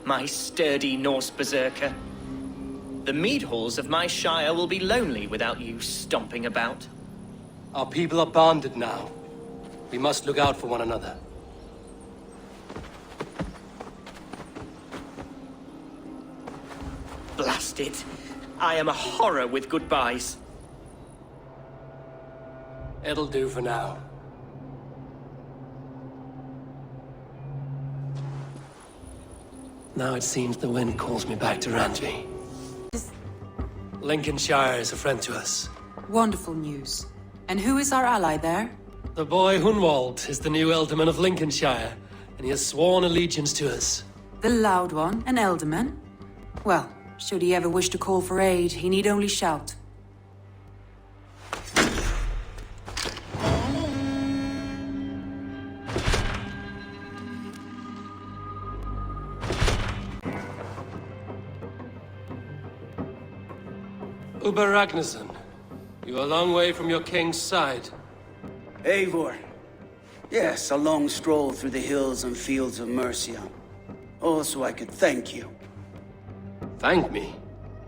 my sturdy Norse berserker. The mead halls of my shire will be lonely without you stomping about. Our people are bonded now. We must look out for one another. Blast it. I am a horror with goodbyes. It'll do for now. Now it seems the wind calls me back to Ranji. Lincolnshire is a friend to us. Wonderful news. And who is our ally there? The boy Hunwald is the new Ealdorman of Lincolnshire, and he has sworn allegiance to us. The loud one, an Ealdorman? Well, should he ever wish to call for aid, he need only shout. Uber Ragnarsson, you're a long way from your king's side. Eivor. Yes, a long stroll through the hills and fields of Mercia. Oh, so I could thank you. Thank me?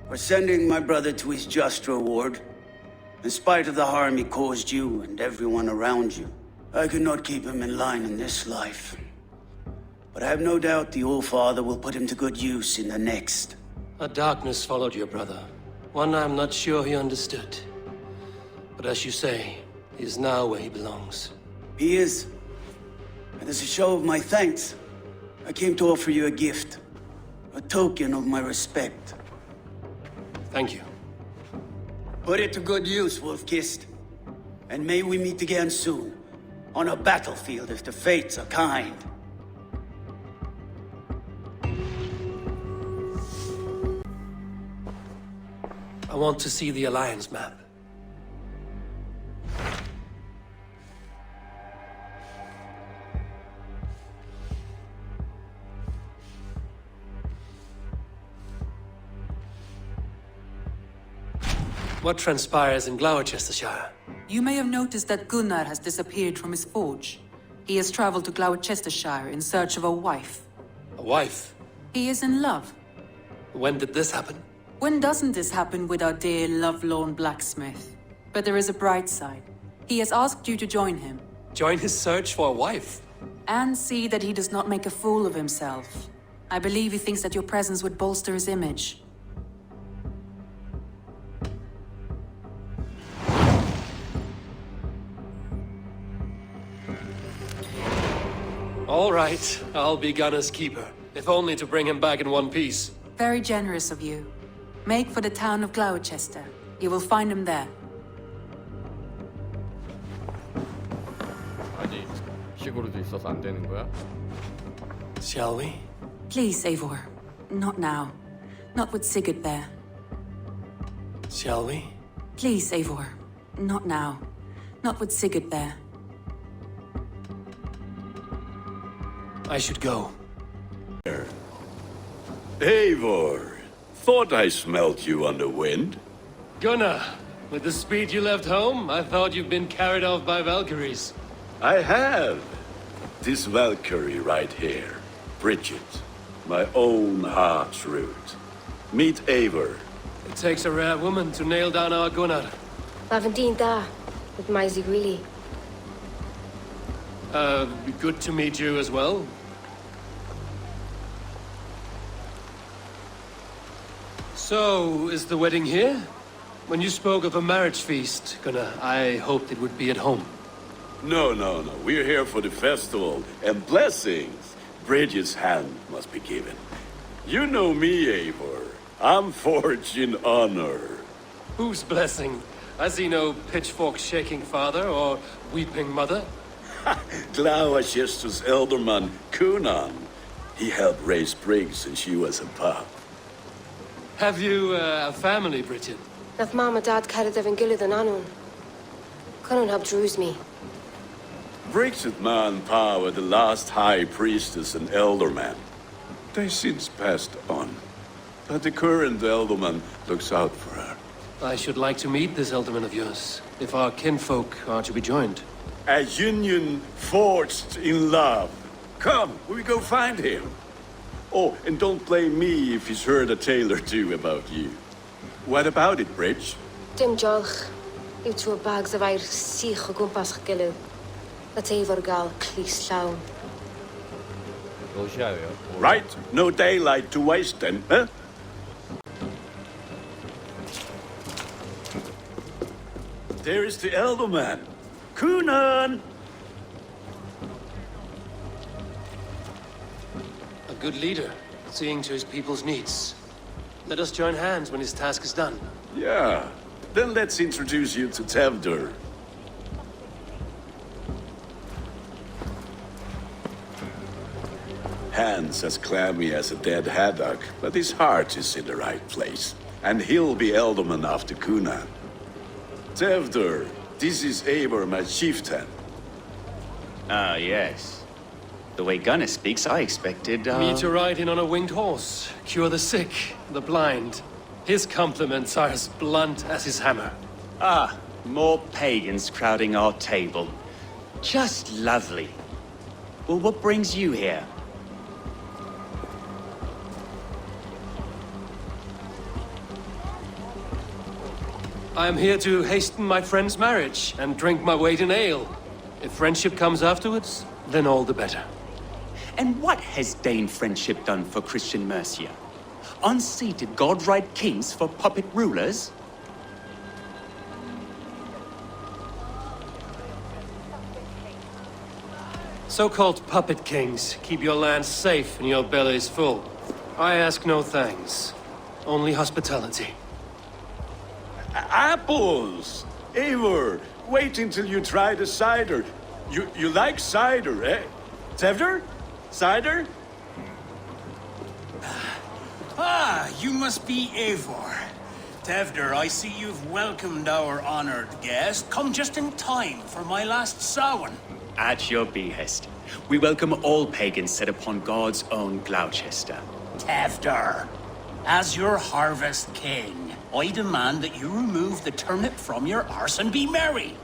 For sending my brother to his just reward. In spite of the harm he caused you and everyone around you, I could not keep him in line in this life. But I have no doubt the Old Father will put him to good use in the next. A darkness followed your brother. One I'm not sure he understood. But as you say, he is now where he belongs. He is. And as a show of my thanks, I came to offer you a gift. A token of my respect. Thank you. Put it to good use, Wolfkist. And may we meet again soon. On a battlefield if the fates are kind. I want to see the Alliance map. What transpires in Gloucestershire? You may have noticed that Gunnar has disappeared from his forge. He has traveled to Gloucestershire in search of a wife. A wife? He is in love. When did this happen? When doesn't this happen with our dear lovelorn blacksmith? But there is a bright side. He has asked you to join him. Join his search for a wife? And see that he does not make a fool of himself. I believe he thinks that your presence would bolster his image. All right, I'll be Gunner's keeper, if only to bring him back in one piece. Very generous of you. Make for the town of Gloucester. You will find him there. 아니, 시골에도 있어서 안 되는 거야? Shall we? Please, Eivor. Not now. Not with Sigurd there. Shall we? Please, Eivor. Not now. Not with Sigurd there. I should go. Eivor, thought I smelt you on the wind. Gunnar, with the speed you left home, I thought you'd been carried off by Valkyries. I have. This Valkyrie right here, Bridget, my own heart's root. Meet Eivor. It takes a rare woman to nail down our Gunnar. Lavendine da, with my Zigwili. Good to meet you as well. So, is the wedding here? When you spoke of a marriage feast, Gunnar, I hoped it would be at home. No. We're here for the festival and blessings. Bridget's hand must be given. You know me, Eivor. I'm forged in honor. Whose blessing? I see no pitchfork-shaking father or weeping mother. Gloucester's elderman, Kunan. He helped raise Briggs since she was a pup. Have you a family, Bridget? Naf mama dad carried of Gilad and Anun. Cannon have drews me. Briggs and Man Pa were the last high priestess and elderman. They since passed on. But the current elderman looks out for her. I should like to meet this elderman of yours, if our kinfolk are to be joined. A union forged in love. Come, we go find him. Oh, and don't blame me if he's heard a tale or two about you. What about it, Bridge? Dim diolch. Yw trwy bags of air sych o gwmpas ych gilydd. Na teifr gael clis llawn. 러시아예요. Right, no daylight to waste then, huh? There is the elder man. Kunan! A good leader, seeing to his people's needs. Let us join hands when his task is done. Yeah, then let's introduce you to Tevdur. Hands as clammy as a dead haddock, but his heart is in the right place. And he'll be Elderman after Kunan. Tevdur, this is Eivor, my chieftain. Ah, yes. The way Gunnar speaks, I expected, Me to ride in on a winged horse, cure the sick, the blind. His compliments are as blunt as his hammer. Ah, more pagans crowding our table. Just lovely. Well, what brings you here? I am here to hasten my friend's marriage and drink my weight in ale. If friendship comes afterwards, then all the better. And what has Dane friendship done for Christian Mercia? Unseated godright kings for puppet rulers? So-called puppet kings keep your lands safe and your bellies full. I ask no thanks, only hospitality. Apples! Eivor, wait until you try the cider. You like cider, eh? Tevdur? Cider? Ah, you must be Eivor. Tevdur, I see you've welcomed our honored guest. Come just in time for my last Samhain. At your behest. We welcome all pagans set upon God's own Gloucester. Tevdur, as your harvest king, I demand that you remove the turnip from your arse and be merry.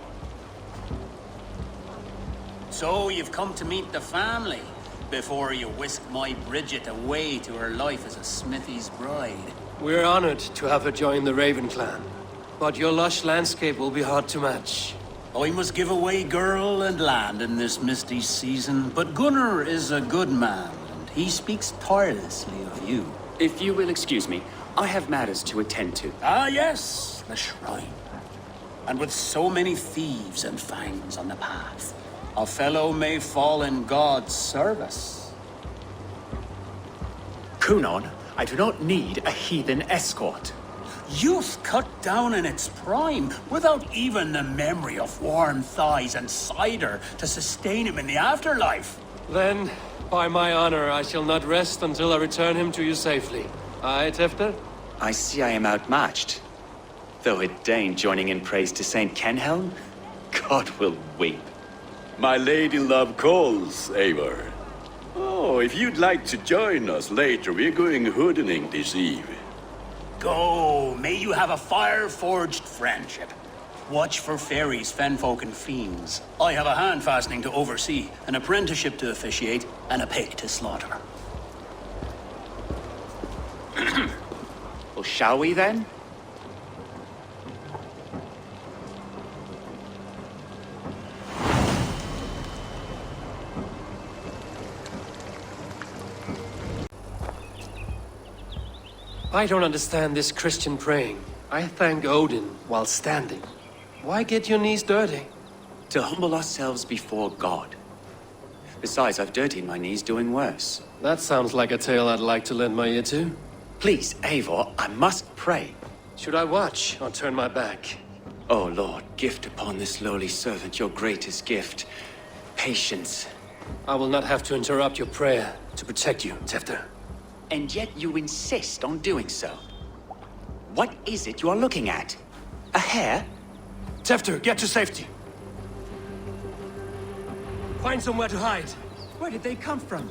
So you've come to meet the family before you whisk my Bridget away to her life as a smithy's bride. We're honored to have her join the Raven clan, but your lush landscape will be hard to match. I must give away girl and land in this misty season, but Gunnar is a good man, and he speaks tirelessly of you. If you will excuse me, I have matters to attend to. Ah, yes, the shrine. And with so many thieves and fangs on the path, a fellow may fall in God's service. Kunon, I do not need a heathen escort. Youth cut down in its prime, without even the memory of warm thighs and cider to sustain him in the afterlife. Then, by my honor, I shall not rest until I return him to you safely. Aye, Tefter? I see I am outmatched. Though a Dane joining in praise to Saint Kenhelm, God will weep. My lady love calls, Eivor. Oh, if you'd like to join us later, we're going hoodening this eve. Go, may you have a fire-forged friendship. Watch for fairies, fenfolk, and fiends. I have a hand fastening to oversee, an apprenticeship to officiate, and a pig to slaughter. Well, shall we then? I don't understand this Christian praying. I thank Odin while standing. Why get your knees dirty? To humble ourselves before God. Besides, I've dirtied my knees doing worse. That sounds like a tale I'd like to lend my ear to. Please, Eivor, I must pray. Should I watch or turn my back? Oh, Lord, gift upon this lowly servant your greatest gift. Patience. I will not have to interrupt your prayer to protect you, Tefter. And yet you insist on doing so. What is it you are looking at? A hare? Tefter, get to safety. Find somewhere to hide. Where did they come from?